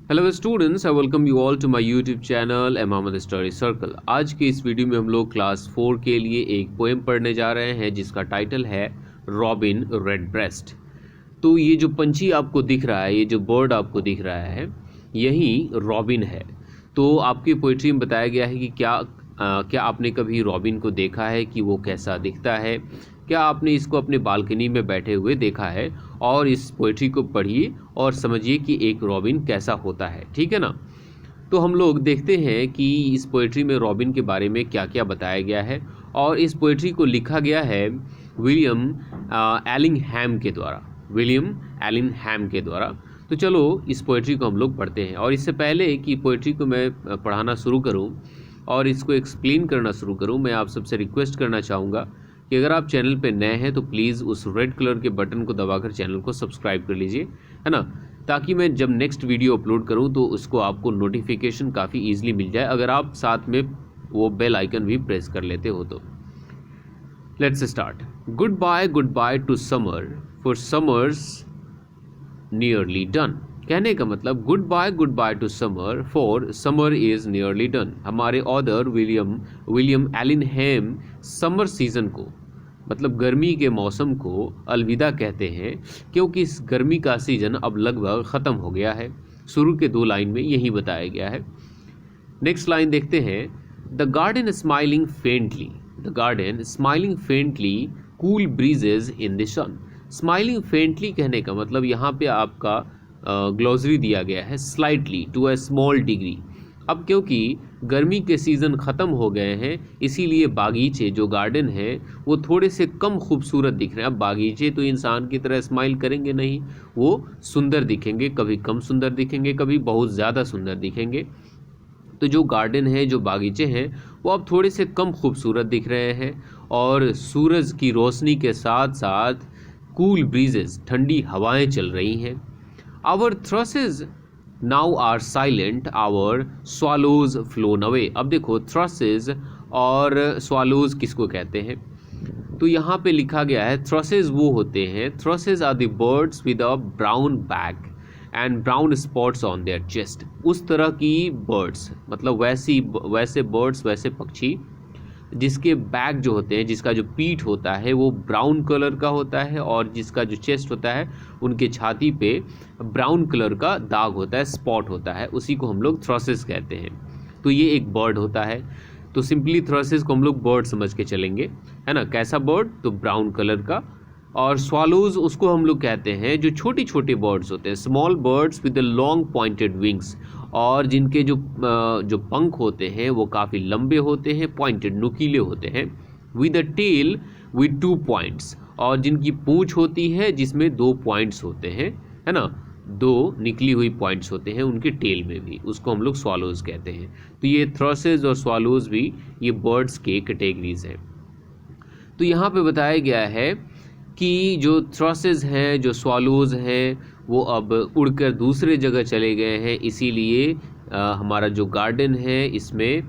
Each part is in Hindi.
Hello students, I welcome you all to my YouTube channel एमामद स्टडी सर्कल। आज की इस वीडियो में हम लोग क्लास 4 के लिए एक पोएम पढ़ने जा रहे हैं जिसका टाइटल है रॉबिन रेडब्रेस्ट। तो ये जो पंछी आपको दिख रहा है, ये जो बर्ड आपको दिख रहा है, यही रॉबिन है। तो आपकी पोइट्री में बताया गया है कि क्या आपने कभी रॉबिन को देखा है कि वो कैसा दिखता है? क्या आपने इसको अपने बालकनी में बैठे हुए देखा है? और इस पोइट्री को पढ़िए और समझिए कि एक रॉबिन कैसा होता है, ठीक है ना। तो हम लोग देखते हैं कि इस पोइट्री में रॉबिन के बारे में क्या क्या बताया गया है, और इस पोइट्री को लिखा गया है विलियम एलिंगहैम के द्वारा। तो चलो इस पोइट्री को हम लोग पढ़ते हैं। और इससे पहले कि पोइट्री को मैं पढ़ाना शुरू करूं और इसको एक्सप्लेन करना शुरू करूं, मैं आप सबसे रिक्वेस्ट करना चाहूँगा कि अगर आप चैनल पे नए हैं तो प्लीज़ उस रेड कलर के बटन को दबाकर चैनल को सब्सक्राइब कर लीजिए, है ना, ताकि मैं जब नेक्स्ट वीडियो अपलोड करूं तो उसको आपको नोटिफिकेशन काफ़ी ईजिली मिल जाए, अगर आप साथ में वो बेल आइकन भी प्रेस कर लेते हो तो। Let's start. Good by two summer, for summers nearly done. कहने का मतलब good by two summer, for summer is nearly done. हमारे ऑथर विलियम एलिंगहैम समर सीज़न को, मतलब गर्मी के मौसम को अलविदा कहते हैं, क्योंकि इस गर्मी का सीज़न अब लगभग ख़त्म हो गया है। शुरू के 2 लाइन में यही बताया गया है। नेक्स्ट लाइन देखते हैं। The garden smiling faintly, cool breezes in the sun. Smiling faintly कहने का मतलब यहाँ पे आपका ग्लॉसरी दिया गया है slightly, to a small degree. अब क्योंकि गर्मी के सीज़न ख़त्म हो गए हैं, इसीलिए बागीचे, जो गार्डन है, वो थोड़े से कम खूबसूरत दिख रहे हैं। अब बागीचे तो इंसान की तरह स्माइल करेंगे नहीं, वो सुंदर दिखेंगे, कभी कम सुंदर दिखेंगे, कभी बहुत ज़्यादा सुंदर दिखेंगे। तो जो गार्डन है, जो बागीचे हैं, वो अब थोड़े से कम खूबसूरत दिख रहे हैं, और सूरज की रोशनी के साथ साथ कूल ब्रीजेस, ठंडी हवाएं चल रही हैं। Our thrushes now are silent, our swallows flown away. अब देखो, थ्रसेस और स्वालोज किसको कहते हैं? तो यहाँ पे लिखा गया है थ्रसेस वो होते हैं, thrushes are the birds with a brown back and brown spots on their chest. उस तरह की बर्ड्स, मतलब वैसे बर्ड्स, वैसे पक्षी जिसके बैक जो होते हैं, जिसका जो पीठ होता है वो ब्राउन कलर का होता है, और जिसका जो चेस्ट होता है, उनके छाती पे ब्राउन कलर का दाग होता है, स्पॉट होता है, उसी को हम लोग थ्रसेस कहते हैं। तो ये एक बर्ड होता है। तो सिंपली थ्रसेस को हम लोग बर्ड समझ के चलेंगे, है ना। कैसा बर्ड? तो ब्राउन कलर का। और स्वालोज उसको हम लोग कहते हैं जो छोटे छोटे बर्ड्स होते हैं, small birds with the long pointed wings, और जिनके जो पंख होते हैं वो काफ़ी लंबे होते हैं, पॉइंटेड, नुकीले होते हैं। With a tail with 2 points, और जिनकी पूंछ होती है जिसमें 2 पॉइंट्स होते हैं, है ना, 2 निकली हुई पॉइंट्स होते हैं उनके टेल में भी, उसको हम लोग स्वालोज कहते हैं। तो ये थ्रसेस और स्वालोज भी ये बर्ड्स के कैटेगरीज हैं। तो यहाँ पे बताया गया है कि जो थ्रसेस हैं, जो स्वालोज हैं, वो अब उड़कर दूसरे जगह चले गए हैं, इसीलिए हमारा जो गार्डन है इसमें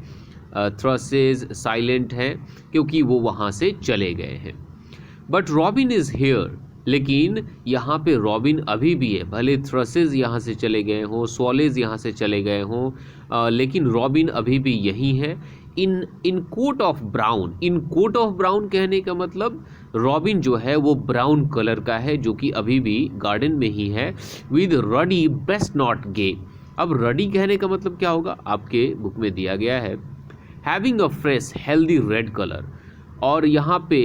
थ्रसेस साइलेंट हैं, क्योंकि वो वहाँ से चले गए हैं। बट रॉबिन इज़ हेयर, लेकिन यहाँ पे रॉबिन अभी भी है। भले थ्रसेस यहाँ से चले गए हों, स्वॉलेज यहाँ से चले गए हों, लेकिन रॉबिन अभी भी यही है। इन कोट ऑफ ब्राउन कहने का मतलब रॉबिन जो है वो ब्राउन कलर का है, जो कि अभी भी गार्डन में ही है। विद रडी ब्रेस्ट नॉट गे। अब रडी कहने का मतलब क्या होगा? आपके बुक में दिया गया है having a fresh healthy red colour, और यहाँ पे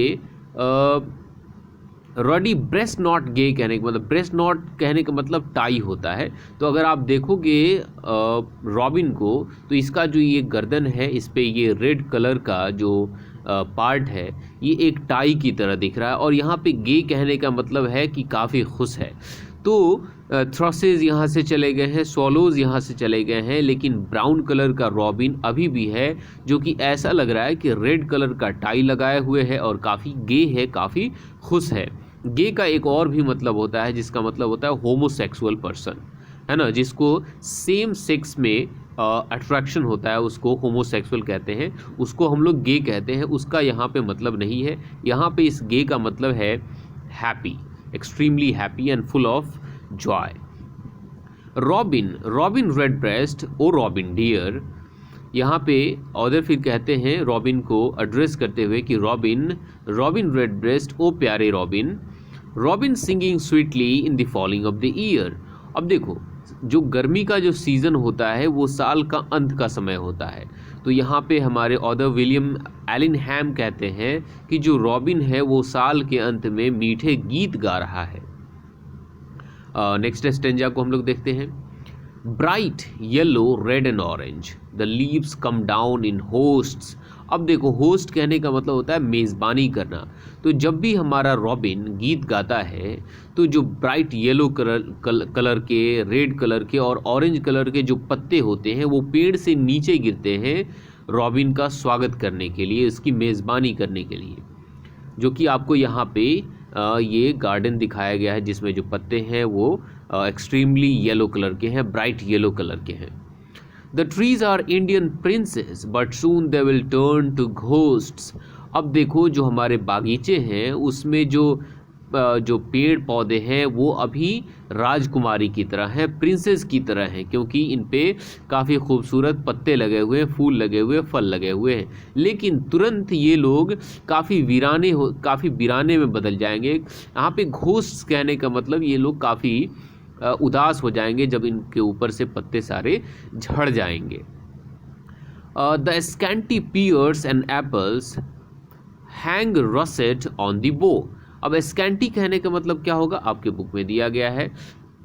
रडी ब्रेस्ट नॉट गे कहने का मतलब, ब्रेस्ट नॉट कहने का मतलब टाई होता है। तो अगर आप देखोगे रॉबिन को, तो इसका जो ये गर्दन है, इस पे ये रेड कलर का जो पार्ट है, ये एक टाई की तरह दिख रहा है। और यहाँ पे गे कहने का मतलब है कि काफ़ी खुश है। तो थ्रसेस यहाँ से चले गए हैं, स्वॉलोज यहाँ से चले गए हैं, लेकिन ब्राउन कलर का रॉबिन अभी भी है, जो कि ऐसा लग रहा है कि रेड कलर का टाई लगाए हुए है और काफ़ी गे है, काफ़ी खुश है। गे का एक और भी मतलब होता है, जिसका मतलब होता है होमोसेक्सुअल पर्सन, है ना, जिसको सेम सेक्स में अट्रैक्शन होता है, उसको होमोसेक्सुअल कहते हैं, उसको हम लोग गे कहते हैं। उसका यहाँ पे मतलब नहीं है। यहाँ पे इस गे का मतलब है happy, extremely happy and full of joy. Robin, robin redbreast O robin dear. यहाँ पे ऑथर फिर कहते हैं रॉबिन को एड्रेस करते हुए कि रॉबिन, रॉबिन रेडब्रेस्ट ओ प्यारे robin, robin singing sweetly in the falling of the year. अब देखो, जो गर्मी का जो सीज़न होता है वो साल का अंत का समय होता है। तो यहाँ पे हमारे ऑथर विलियम एलिनहैम कहते हैं कि जो रॉबिन है वो साल के अंत में मीठे गीत गा रहा है। नेक्स्ट स्टेंजा को हम लोग देखते हैं। Bright yellow red and orange the leaves come down in hosts. अब देखो, होस्ट कहने का मतलब होता है मेज़बानी करना। तो जब भी हमारा रॉबिन गीत गाता है तो जो ब्राइट येलो कलर के, रेड कलर के और ऑरेंज कलर के जो पत्ते होते हैं वो पेड़ से नीचे गिरते हैं रॉबिन का स्वागत करने के लिए, उसकी मेज़बानी करने के लिए। जो कि आपको यहाँ पे ये गार्डन दिखाया गया है जिसमें जो पत्ते हैं वो एक्सट्रीमली येलो कलर के हैं, ब्राइट येलो कलर के हैं। The trees are Indian princes but soon they will turn to ghosts. अब देखो, जो हमारे बागीचे हैं उसमें जो पेड़ पौधे हैं वो अभी राजकुमारी की तरह हैं, प्रिंसेस की तरह हैं, क्योंकि इन पे काफ़ी खूबसूरत पत्ते लगे हुए हैं, फूल लगे हुए, फल लगे हुए हैं। लेकिन तुरंत ये लोग काफ़ी वीराने में बदल जाएंगे। यहाँ पे घोस्ट कहने का मतलब ये लोग काफ़ी उदास हो जाएंगे जब इनके ऊपर से पत्ते सारे झड़ जाएंगे। The scanty pears and apples hang russet on the bough. अब स्कैंटी कहने का मतलब क्या होगा, आपके बुक में दिया गया है,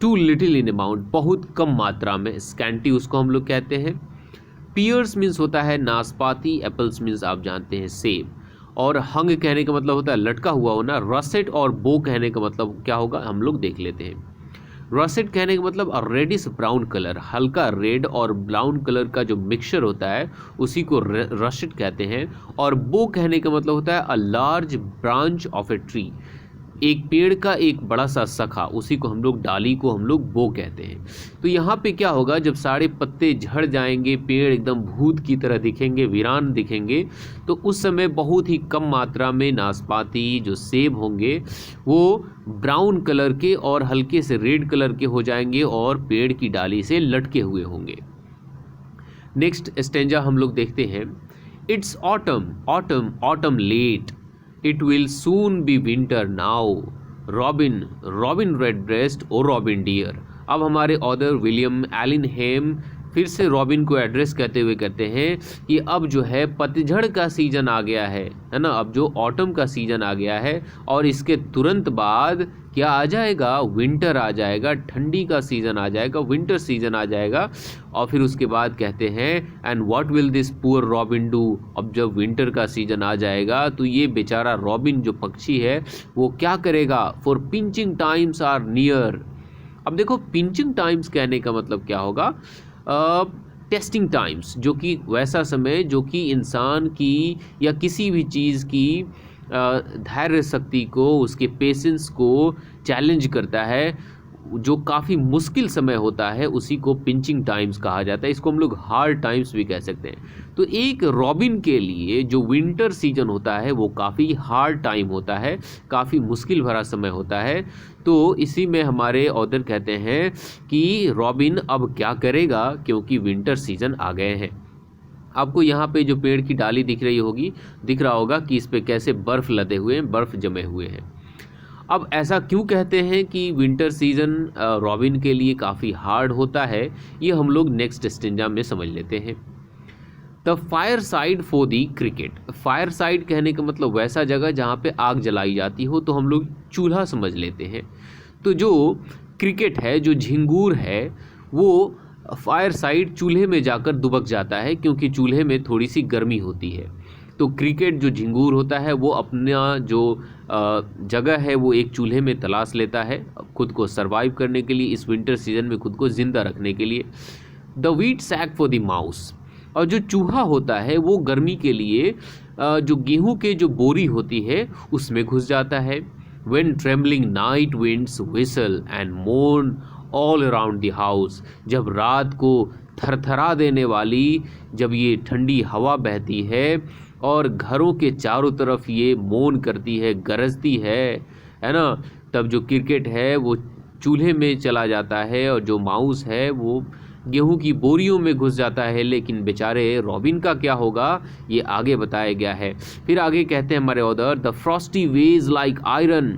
टू लिटिल इन अमाउंट, बहुत कम मात्रा में, स्कैंटी उसको हम लोग कहते हैं। पियर्स मीन्स होता है नाशपाती, एप्पल्स मीन्स आप जानते हैं सेब, और हंग कहने का मतलब होता है लटका हुआ होना। रसेट और बो कहने का मतलब क्या होगा हम लोग देख लेते हैं। रसेट कहने का मतलब रेडिश ब्राउन कलर, हल्का रेड और ब्राउन कलर का जो मिक्सचर होता है उसी को रसेट कहते हैं। और बो कहने का मतलब होता है a large branch of a tree, एक पेड़ का एक बड़ा सा शाखा, उसी को हम लोग, डाली को हम लोग बो कहते हैं। तो यहाँ पे क्या होगा, जब सारे पत्ते झड़ जाएंगे, पेड़ एकदम भूत की तरह दिखेंगे, वीरान दिखेंगे, तो उस समय बहुत ही कम मात्रा में नाशपाती, जो सेब होंगे वो ब्राउन कलर के और हल्के से रेड कलर के हो जाएंगे और पेड़ की डाली से लटके हुए होंगे। नेक्स्ट स्टेंजा हम लोग देखते हैं। It's autumn, autumn, autumn late, it will soon be winter now, robin, robin redbreast O robin dear. अब हमारे ऑथर विलियम एलिनहैम फिर से रॉबिन को एड्रेस करते हुए कहते हैं कि अब जो है पतझड़ का सीज़न आ गया है ना, अब जो ऑटम का सीज़न आ गया है और इसके तुरंत बाद क्या आ जाएगा, विंटर आ जाएगा, ठंडी का सीज़न आ जाएगा, विंटर सीज़न आ जाएगा। और फिर उसके बाद कहते हैं and what will this poor robin do. अब जब विंटर का सीज़न आ जाएगा तो ये बेचारा रॉबिन जो पक्षी है वो क्या करेगा, for pinching times are near. अब देखो, पिंचिंग टाइम्स कहने का मतलब क्या होगा, टेस्टिंग टाइम्स, जो कि वैसा समय जो कि इंसान की या किसी भी चीज़ की धैर्य शक्ति को, उसके पेशेंस को चैलेंज करता है, जो काफ़ी मुश्किल समय होता है, उसी को पिंचिंग टाइम्स कहा जाता है। इसको हम लोग हार्ड टाइम्स भी कह सकते हैं। तो एक रॉबिन के लिए जो विंटर सीजन होता है वो काफ़ी हार्ड टाइम होता है, काफ़ी मुश्किल भरा समय होता है। तो इसी में हमारे ऑथर कहते हैं कि रॉबिन अब क्या करेगा, क्योंकि विंटर सीजन आ गए हैं। आपको यहाँ पे जो पेड़ की डाली दिख रहा होगा कि इस पे कैसे बर्फ़ लदे हुए हैं, बर्फ़ जमे हुए हैं। अब ऐसा क्यों कहते हैं कि विंटर सीजन रॉबिन के लिए काफ़ी हार्ड होता है, ये हम लोग नेक्स्ट स्टेंजा में समझ लेते हैं। The fire side for the cricket. Fire side कहने का मतलब वैसा जगह जहाँ पे आग जलाई जाती हो, तो हम लोग चूल्हा समझ लेते हैं। तो जो क्रिकेट है, जो झिंगूर है, वो फायर साइड चूल्हे में जाकर दुबक जाता है, क्योंकि चूल्हे में थोड़ी सी गर्मी होती है। तो क्रिकेट जो झिंगूर होता है वो अपना जो जगह है वो एक चूल्हे में तलाश लेता है खुद को सरवाइव करने के लिए, इस विंटर सीजन में खुद को ज़िंदा रखने के लिए। The wheat sack for the mouse. और जो चूहा होता है वो गर्मी के लिए जो गेहूं के जो बोरी होती है उसमें घुस जाता है। When trembling night winds whistle and mourn all around the house, जब रात को थरथरा देने वाली जब ये ठंडी हवा बहती है और घरों के चारों तरफ ये मौन करती है, गरजती है ना, तब जो क्रिकेट है वो चूल्हे में चला जाता है और जो माउस है वो गेहूं की बोरियों में घुस जाता है। लेकिन बेचारे रॉबिन का क्या होगा ये आगे बताया गया है। फिर आगे कहते हैं हमारे author, the frosty ways like iron,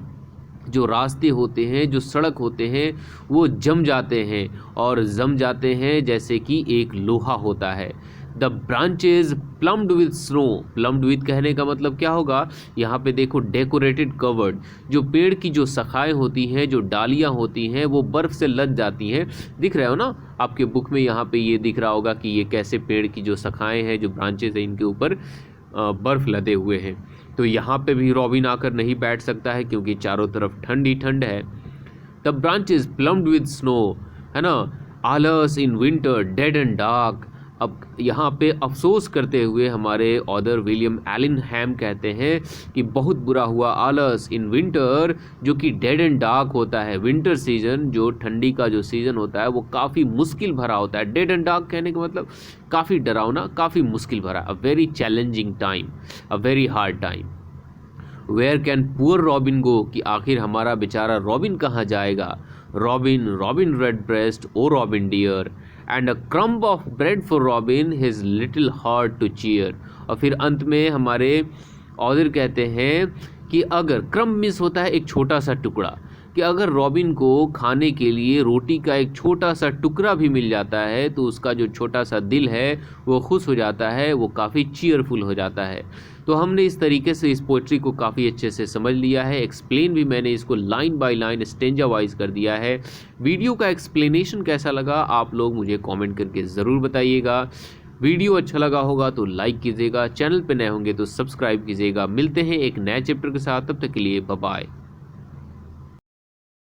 जो रास्ते होते हैं, जो सड़क होते हैं, वो जम जाते हैं और जम जाते हैं जैसे कि एक लोहा होता है। The branches plumed with snow, plumed with कहने का मतलब क्या होगा, यहाँ पे देखो डेकोरेटेड कवर्ड, जो पेड़ की जो शाखाएं होती हैं, जो डालियाँ होती हैं, वो बर्फ़ से लद जाती हैं। दिख रहे हो ना आपके बुक में, यहाँ पे ये दिख रहा होगा कि ये कैसे पेड़ की जो शाखाएं हैं, जो ब्रांचेज हैं, इनके ऊपर बर्फ़ लदे हुए हैं। तो यहाँ पे भी रॉबिन आकर नहीं बैठ सकता है क्योंकि चारों तरफ ठंड ही ठंड है। The branches plumped with snow, है ना, आलस in winter dead and dark. अब यहाँ पे अफसोस करते हुए हमारे ऑथर विलियम एलिनहैम कहते हैं कि बहुत बुरा हुआ आलस इन विंटर, जो कि डेड एंड डार्क होता है। विंटर सीजन, जो ठंडी का जो सीज़न होता है, वो काफ़ी मुश्किल भरा होता है। डेड एंड डार्क कहने का मतलब काफ़ी डरावना, काफ़ी मुश्किल भरा, a very challenging time, a very hard time. Where can poor robin go, कि आखिर हमारा बेचारा रॉबिन कहाँ जाएगा। Robin, robin red breast, O robin dear, and a crumb of bread for robin, his little heart to cheer. और फिर अंत में हमारे ऑथर कहते हैं कि अगर क्रम्ब मिस होता है एक छोटा सा टुकड़ा, कि अगर रॉबिन को खाने के लिए रोटी का एक छोटा सा टुकड़ा भी मिल जाता है तो उसका जो छोटा सा दिल है वो खुश हो जाता है, वो काफ़ी चीयरफुल हो जाता है। तो हमने इस तरीके से इस पोइट्री को काफ़ी अच्छे से समझ लिया है। एक्सप्लेन भी मैंने इसको line by line stanza wise कर दिया है। वीडियो का एक्सप्लेनेशन कैसा लगा आप लोग मुझे कमेंट करके ज़रूर बताइएगा। वीडियो अच्छा लगा होगा तो लाइक कीजिएगा, चैनल पे नए होंगे तो सब्सक्राइब कीजिएगा। मिलते हैं एक नए चैप्टर के साथ, तब तक के लिए बाय बाय।